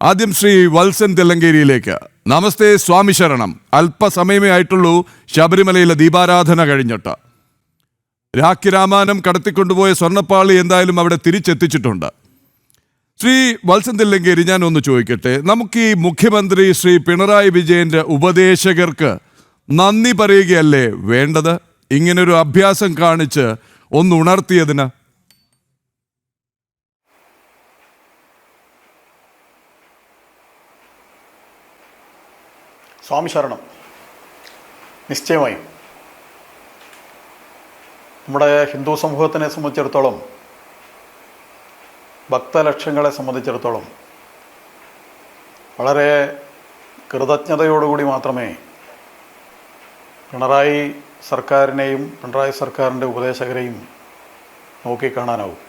ആദ്യം ശ്രീ വത്സൻ തെല്ലങ്കേരിയിലേക്ക്. നമസ്തേ, സ്വാമി ശരണം. അല്പസമയമേ ആയിട്ടുള്ളൂ ശബരിമലയിലെ ദീപാരാധന കഴിഞ്ഞിട്ട്. രാഖി രാമാനം കടത്തിക്കൊണ്ടുപോയ സ്വർണ്ണപ്പാളി എന്തായാലും അവിടെ തിരിച്ചെത്തിച്ചിട്ടുണ്ട്. ശ്രീ വത്സൻ തെല്ലങ്കേരി, ഞാൻ ഒന്ന് ചോദിക്കട്ടെ, നമുക്ക് ഈ മുഖ്യമന്ത്രി ശ്രീ പിണറായി വിജയന്റെ ഉപദേശകർക്ക് നന്ദി പറയുകയല്ലേ വേണ്ടത്? ഇങ്ങനൊരു അഭ്യാസം കാണിച്ച് ഒന്ന് ഉണർത്തിയതിന്. സ്വാമി ശരണം. നിശ്ചയമായും നമ്മുടെ ഹിന്ദു സമൂഹത്തിനെ സംബന്ധിച്ചിടത്തോളം, ഭക്തലക്ഷങ്ങളെ സംബന്ധിച്ചിടത്തോളം വളരെ കൃതജ്ഞതയോടുകൂടി മാത്രമേ പിണറായി സർക്കാരിനെയും പിണറായി സർക്കാരിൻ്റെ ഉപദേശകരെയും നോക്കിക്കാണാനാവും.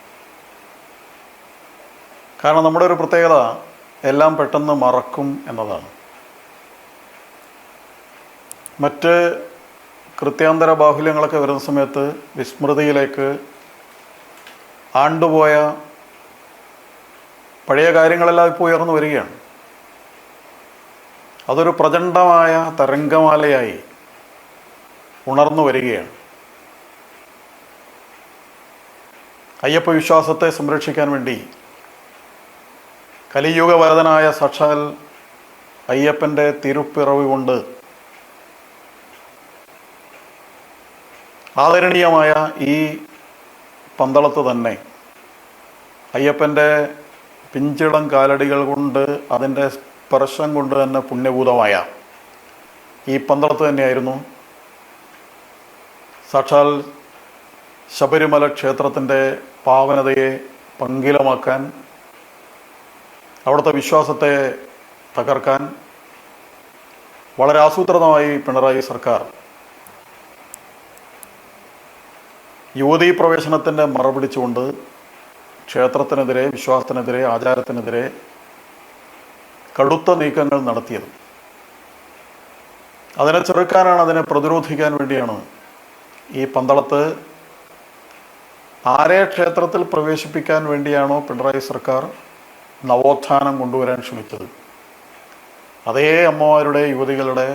കാരണം നമ്മുടെ ഒരു പ്രത്യേകത എല്ലാം പെട്ടെന്ന് മറക്കും എന്നതാണ്. മറ്റ് കൃത്യാന്തര ബാഹുല്യങ്ങളൊക്കെ വരുന്ന സമയത്ത് വിസ്മൃതിയിലേക്ക് ആണ്ടുപോയ പഴയ കാര്യങ്ങളെല്ലാം ഇപ്പോൾ ഉയർന്നു വരികയാണ്. അതൊരു പ്രചണ്ഡമായ തരംഗമാലയായി ഉണർന്നു വരികയാണ്. അയ്യപ്പ വിശ്വാസത്തെ സംരക്ഷിക്കാൻ വേണ്ടി കലിയുഗവരതനായ സാക്ഷാൽ അയ്യപ്പൻ്റെ തിരുപ്പിറവി കൊണ്ട് ആദരണീയമായ ഈ പന്തളത്ത് തന്നെ അയ്യപ്പൻ്റെ പിഞ്ചിളം കാലടികൾ കൊണ്ട്, അതിൻ്റെ സ്പർശം കൊണ്ട് തന്നെ പുണ്യഭൂതമായ ഈ പന്തളത്ത് തന്നെയായിരുന്നു സാക്ഷാൽ ശബരിമല ക്ഷേത്രത്തിൻ്റെ പാവനതയെ പങ്കിലമാക്കാൻ, അവിടുത്തെ വിശ്വാസത്തെ തകർക്കാൻ വളരെ ആസൂത്രിതമായി പിണറായി സർക്കാർ യുവതീ പ്രവേശനത്തിൻ്റെ മറപിടിച്ചുകൊണ്ട് ക്ഷേത്രത്തിനെതിരെ, വിശ്വാസത്തിനെതിരെ, ആചാരത്തിനെതിരെ കടുത്ത നീക്കങ്ങൾ നടത്തിയത്. അതിനെ ചെറുക്കാനാണ്, അതിനെ പ്രതിരോധിക്കാൻ വേണ്ടിയാണ് ഈ പന്തളത്ത് ആരെ ക്ഷേത്രത്തിൽ പ്രവേശിപ്പിക്കാൻ വേണ്ടിയാണോ പിണറായി സർക്കാർ നവോത്ഥാനം കൊണ്ടുവരാൻ ശ്രമിച്ചത്, അതേ അമ്മമാരുടെ, യുവതികളുടെ,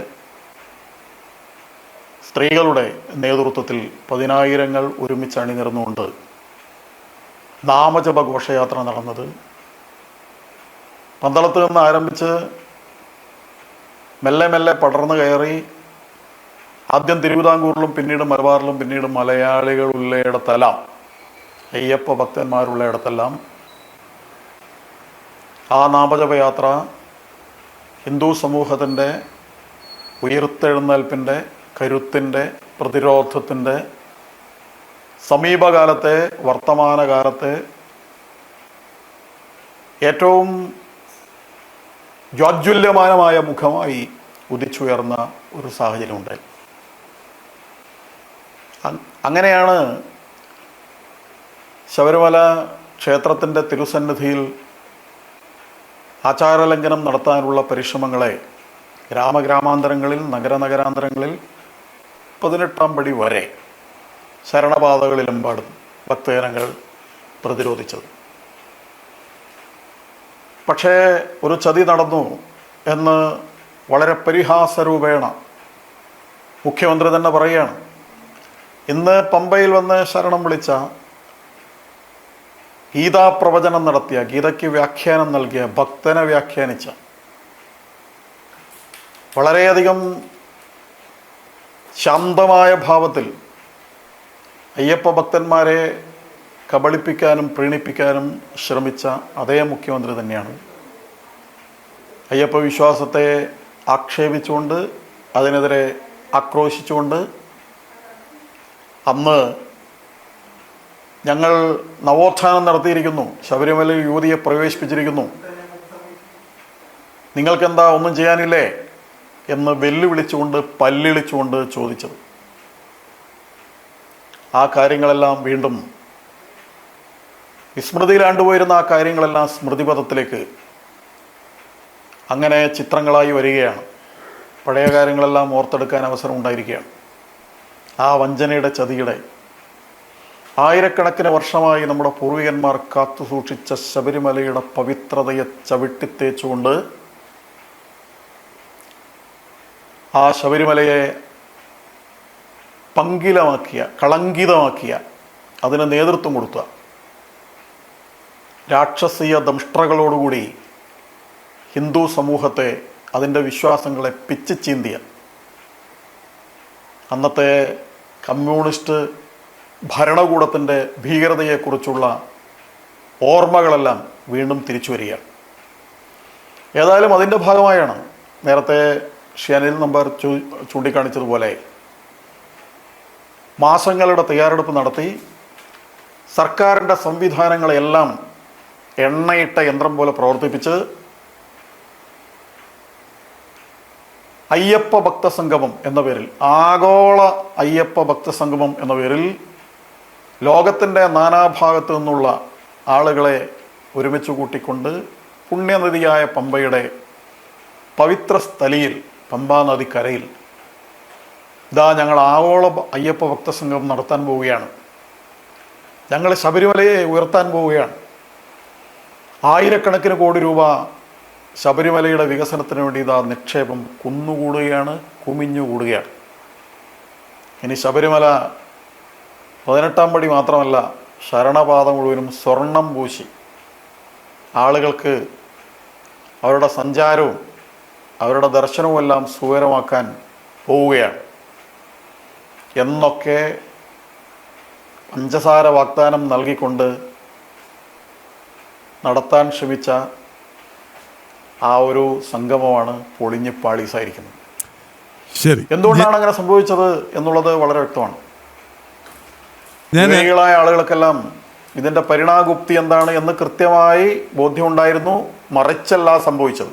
സ്ത്രീകളുടെ നേതൃത്വത്തിൽ പതിനായിരങ്ങൾ ഒരുമിച്ച് അണിനിരന്നുകൊണ്ട് നാമജപ ഘോഷയാത്ര നടന്നത്. പന്തളത്ത് നിന്ന് ആരംഭിച്ച് മെല്ലെ മെല്ലെ പടർന്നു കയറി ആദ്യം തിരുവിതാംകൂറിലും പിന്നീട് മലബാറിലും പിന്നീട് മലയാളികളുള്ളയിടത്തെല്ലാം, അയ്യപ്പ ഭക്തന്മാരുള്ളയിടത്തെല്ലാം ആ നാമജപയാത്ര ഹിന്ദു സമൂഹത്തിൻ്റെ ഉയർത്തെഴുന്നേൽപ്പിൻ്റെ, കരുത്തിൻ്റെ, പ്രതിരോധത്തിൻ്റെ, സമീപകാലത്തെ, വർത്തമാനകാലത്തെ ഏറ്റവും ജ്വാജ്വല്യമാനമായ മുഖമായി ഉദിച്ചുയർന്ന ഒരു സാഹചര്യമുണ്ടായി. അങ്ങനെയാണ് ശബരിമല ക്ഷേത്രത്തിൻ്റെ തിരുസന്നിധിയിൽ ആചാരലംഘനം നടത്താനുള്ള പരിശ്രമങ്ങളെ ഗ്രാമഗ്രാമാന്തരങ്ങളിൽ, നഗരാന്തരങ്ങളിൽ 18-ാം പടി വരെ ശരണപാതകളിലെമ്പാടും ഭക്തജനങ്ങൾ പ്രതിരോധിച്ചത്. പക്ഷേ ഒരു ചതി നടന്നു എന്ന് വളരെ പരിഹാസരൂപേണ മുഖ്യമന്ത്രി തന്നെ പറയുകയാണ്. ഇന്ന് പമ്പയിൽ വന്ന് ശരണം വിളിച്ച, ഗീതാപ്രവചനം നടത്തിയ, ഗീതയ്ക്ക് വ്യാഖ്യാനം നൽകിയ, ഭക്തനെ വ്യാഖ്യാനിച്ച, വളരെയധികം ശാന്തമായ ഭാവത്തിൽ അയ്യപ്പ ഭക്തന്മാരെ കബളിപ്പിക്കാനും പ്രീണിപ്പിക്കാനും ശ്രമിച്ച അതേ മുഖ്യമന്ത്രി തന്നെയാണ് അയ്യപ്പ വിശ്വാസത്തെ ആക്ഷേപിച്ചുകൊണ്ട്, അതിനെതിരെ ആക്രോശിച്ചുകൊണ്ട് അന്ന് ഞങ്ങൾ നവോത്ഥാനം നടത്തിയിരിക്കുന്നു, ശബരിമലയിൽ യുവതിയെ പ്രവേശിപ്പിച്ചിരിക്കുന്നു, നിങ്ങൾക്കെന്താ ഒന്നും ചെയ്യാനില്ലേ എന്ന് വെല്ലുവിളിച്ചുകൊണ്ട്, പല്ലിളിച്ചുകൊണ്ട് ചോദിച്ചത്. ആ കാര്യങ്ങളെല്ലാം വീണ്ടും വിസ്മൃതിയിലാണ്ടുപോയിരുന്ന ആ കാര്യങ്ങളെല്ലാം സ്മൃതിപഥത്തിലേക്ക് അങ്ങനെ ചിത്രങ്ങളായി വരികയാണ്. പഴയ കാര്യങ്ങളെല്ലാം ഓർത്തെടുക്കാൻ അവസരം ഉണ്ടായിരിക്കുകയാണ്. ആ വഞ്ചനയുടെ, ചതിയുടെ ആയിരക്കണക്കിന് വർഷമായി നമ്മുടെ പൂർവികന്മാർ കാത്തു സൂക്ഷിച്ച ശബരിമലയുടെ പവിത്രതയെ ചവിട്ടിത്തേച്ചുകൊണ്ട് ആ ശബരിമലയെ പങ്കിലമാക്കിയ, കളങ്കിതമാക്കിയ, അതിന് നേതൃത്വം കൊടുത്ത രാക്ഷസീയ ദംഷ്ട്രകളോടുകൂടി ഹിന്ദു സമൂഹത്തെ, അതിൻ്റെ വിശ്വാസങ്ങളെ പിച്ചിച്ചീന്തിയ അന്നത്തെ കമ്മ്യൂണിസ്റ്റ് ഭരണകൂടത്തിൻ്റെ ഭീകരതയെക്കുറിച്ചുള്ള ഓർമ്മകളെല്ലാം വീണ്ടും തിരിച്ചു വരികയാണ്. ഏതായാലും അതിൻ്റെ ഭാഗമായാണ് നേരത്തെ ഷിയാനിൽ നമ്പർ ചൂണ്ടിക്കാണിച്ചതുപോലെ മാസങ്ങളുടെ തയ്യാറെടുപ്പ് നടത്തി സർക്കാരിൻ്റെ സംവിധാനങ്ങളെല്ലാം എണ്ണയിട്ട യന്ത്രം പോലെ പ്രവർത്തിപ്പിച്ച് അയ്യപ്പ ഭക്തസംഗമം എന്ന പേരിൽ, ആഗോള അയ്യപ്പ ഭക്തസംഗമം എന്ന പേരിൽ ലോകത്തിൻ്റെ നാനാഭാഗത്തു നിന്നുള്ള ആളുകളെ ഒരുമിച്ച് കൂട്ടിക്കൊണ്ട് പുണ്യനദിയായ പമ്പയുടെ പവിത്ര സ്ഥലിയിൽ, പമ്പാ നദിക്കരയിൽ ഇതാ ഞങ്ങൾ ആഗോള അയ്യപ്പ ഭക്തസംഗമം നടത്താൻ പോവുകയാണ്, ഞങ്ങൾ ശബരിമലയെ ഉയർത്താൻ പോവുകയാണ്, ആയിരക്കണക്കിന് കോടി രൂപ ശബരിമലയുടെ വികസനത്തിന് വേണ്ടി ഇതാ നിക്ഷേപം കുന്നുകൂടുകയാണ്, കുമിഞ്ഞുകൂടുകയാണ്. ഇനി ശബരിമല 18-ാം പടി മാത്രമല്ല, ശരണപാത മുഴുവനും സ്വർണം പൂശി ആളുകൾക്ക് അവരുടെ സഞ്ചാരവും അവരുടെ ദർശനവും എല്ലാം സുഖകരമാക്കാൻ പോവുകയാണ് എന്നൊക്കെ പഞ്ചസാര വാഗ്ദാനം നൽകിക്കൊണ്ട് നടത്താൻ ശ്രമിച്ച ആ ഒരു സംഗമമാണ് പൊളിഞ്ഞ് പാളീസായിരിക്കുന്നത്. ശരി, എന്തുകൊണ്ടാണ് അങ്ങനെ സംഭവിച്ചത് എന്നുള്ളത് വളരെ വ്യക്തമാണ്. വിവേകികളായ ആളുകൾക്കെല്ലാം ഇതിൻ്റെ പരിണാമഗുപ്തി എന്താണ് എന്ന് കൃത്യമായി ബോധ്യമുണ്ടായിരുന്നു. മറിച്ചല്ല സംഭവിച്ചത്.